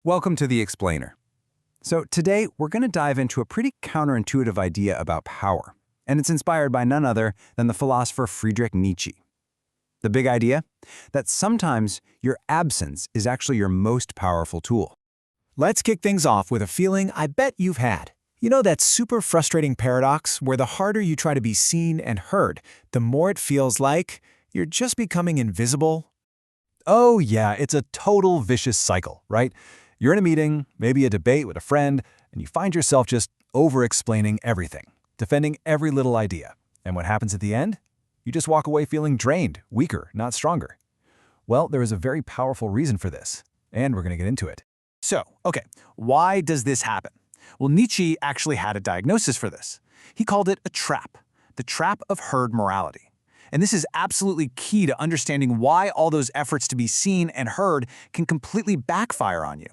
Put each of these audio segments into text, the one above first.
Welcome to The Explainer. So today, we're going to dive into a pretty counterintuitive idea about power, and it's inspired by none other than the philosopher Friedrich Nietzsche. The big idea? That sometimes your absence is actually your most powerful tool. Let's kick things off with a feeling I bet you've had. You know that super frustrating paradox where the harder you try to be seen and heard, the more it feels like you're just becoming invisible? Oh yeah, it's a total vicious cycle, right? You're in a meeting, maybe a debate with a friend, and you find yourself just over-explaining everything, defending every little idea. And what happens at the end? You just walk away feeling drained, weaker, not stronger. Well, there is a very powerful reason for this, and we're going to get into it. So, why does this happen? Well, Nietzsche actually had a diagnosis for this. He called it a trap, the trap of herd morality. And this is absolutely key to understanding why all those efforts to be seen and heard can completely backfire on you.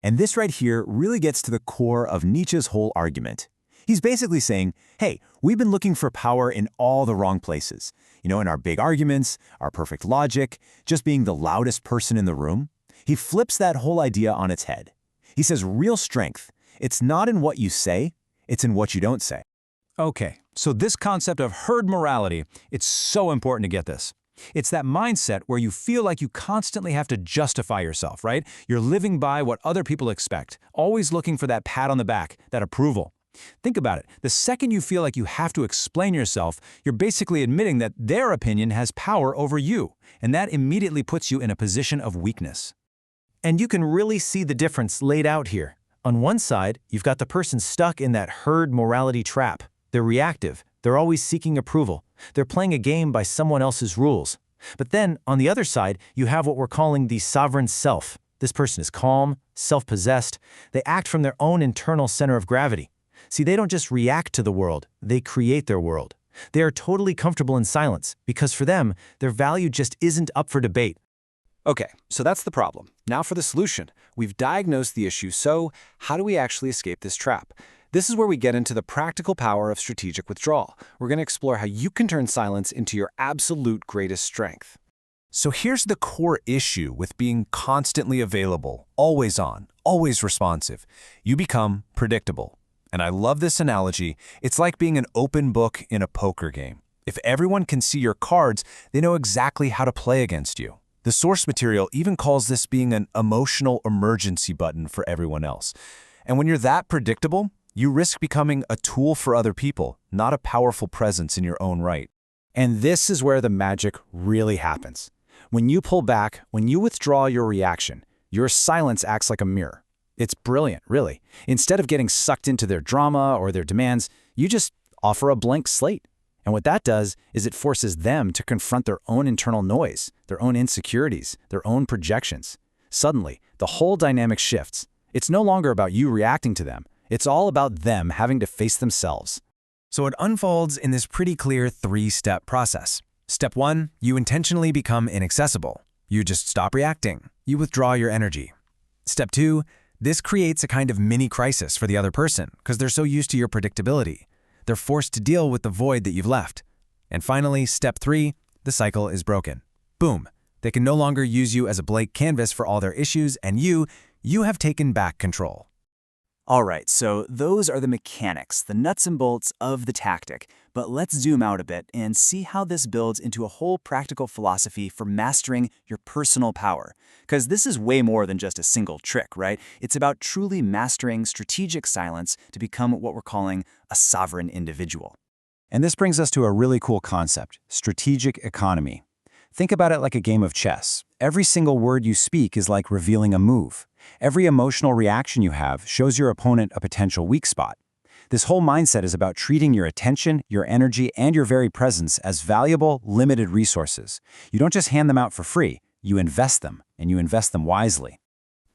And this right here really gets to the core of Nietzsche's whole argument. He's basically saying, hey, we've been looking for power in all the wrong places. In our big arguments, our perfect logic, just being the loudest person in the room. He flips that whole idea on its head. He says real strength, it's not in what you say, it's in what you don't say. Okay, so this concept of herd morality, it's so important to get this. It's that mindset where you feel like you constantly have to justify yourself, right? You're living by what other people expect, always looking for that pat on the back, that approval. Think about it. The second you feel like you have to explain yourself, you're basically admitting that their opinion has power over you, and that immediately puts you in a position of weakness. And you can really see the difference laid out here. On one side, you've got the person stuck in that herd morality trap. They're reactive. They're always seeking approval. They're playing a game by someone else's rules. But then, on the other side, you have what we're calling the sovereign self. This person is calm, self-possessed. They act from their own internal center of gravity. See, they don't just react to the world, they create their world. They are totally comfortable in silence, because for them, their value just isn't up for debate. Okay, so that's the problem. Now for the solution. We've diagnosed the issue, so how do we actually escape this trap? This is where we get into the practical power of strategic withdrawal. We're going to explore how you can turn silence into your absolute greatest strength. So here's the core issue with being constantly available, always on, always responsive. You become predictable. And I love this analogy. It's like being an open book in a poker game. If everyone can see your cards, they know exactly how to play against you. The source material even calls this being an emotional emergency button for everyone else. And when you're that predictable, you risk becoming a tool for other people, not a powerful presence in your own right. And this is where the magic really happens. When you pull back, when you withdraw your reaction, your silence acts like a mirror. It's brilliant, really. Instead of getting sucked into their drama or their demands, you just offer a blank slate. And what that does is it forces them to confront their own internal noise, their own insecurities, their own projections. Suddenly, the whole dynamic shifts. It's no longer about you reacting to them. It's all about them having to face themselves. So it unfolds in this pretty clear three-step process. Step 1, you intentionally become inaccessible. You just stop reacting. You withdraw your energy. Step 2, this creates a kind of mini crisis for the other person because they're so used to your predictability. They're forced to deal with the void that you've left. And finally, step 3, the cycle is broken. Boom. They can no longer use you as a blank canvas for all their issues, and you have taken back control. All right, so those are the mechanics, the nuts and bolts of the tactic. But let's zoom out a bit and see how this builds into a whole practical philosophy for mastering your personal power. Because this is way more than just a single trick, right? It's about truly mastering strategic silence to become what we're calling a sovereign individual. And this brings us to a really cool concept, strategic economy. Think about it like a game of chess. Every single word you speak is like revealing a move. Every emotional reaction you have shows your opponent a potential weak spot. This whole mindset is about treating your attention, your energy, and your very presence as valuable, limited resources. You don't just hand them out for free, you invest them, and you invest them wisely.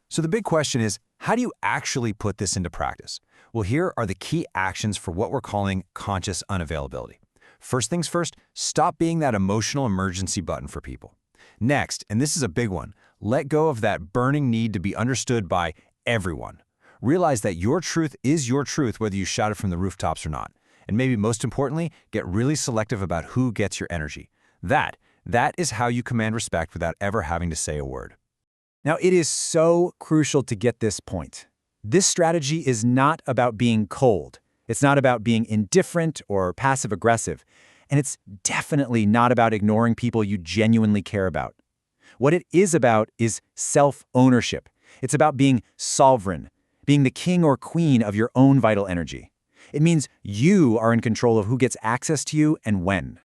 So the big question is, how do you actually put this into practice? Well, here are the key actions for what we're calling conscious unavailability. First things first, stop being that emotional emergency button for people. Next, and this is a big one, let go of that burning need to be understood by everyone. Realize that your truth is your truth whether you shout it from the rooftops or not. And maybe most importantly, get really selective about who gets your energy. That is how you command respect without ever having to say a word. Now, it is so crucial to get this point. This strategy is not about being cold. It's not about being indifferent or passive-aggressive. And it's definitely not about ignoring people you genuinely care about. What it is about is self-ownership. It's about being sovereign, being the king or queen of your own vital energy. It means you are in control of who gets access to you and when.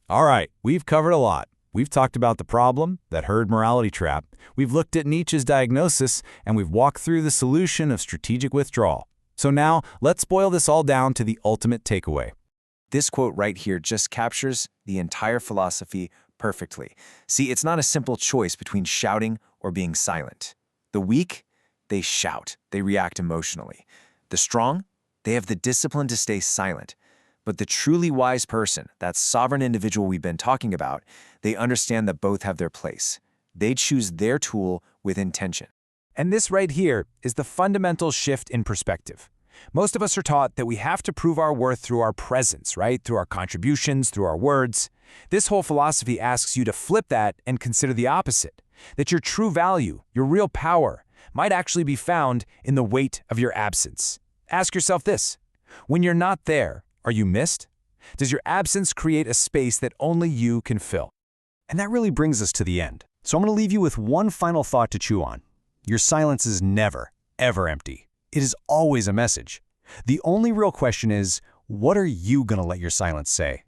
All right, we've covered a lot. We've talked about the problem, that herd morality trap. We've looked at Nietzsche's diagnosis, and we've walked through the solution of strategic withdrawal. So now, let's boil this all down to the ultimate takeaway. This quote right here just captures the entire philosophy perfectly. See, it's not a simple choice between shouting or being silent. The weak, they shout, they react emotionally. The strong, they have the discipline to stay silent. But the truly wise person, that sovereign individual we've been talking about, they understand that both have their place. They choose their tool with intention. And this right here is the fundamental shift in perspective. Most of us are taught that we have to prove our worth through our presence, right? Through our contributions, through our words. This whole philosophy asks you to flip that and consider the opposite, that your true value, your real power, might actually be found in the weight of your absence. Ask yourself this: when you're not there, are you missed? Does your absence create a space that only you can fill? And that really brings us to the end. So I'm going to leave you with one final thought to chew on. Your silence is never, ever empty. It is always a message. The only real question is, what are you going to let your silence say?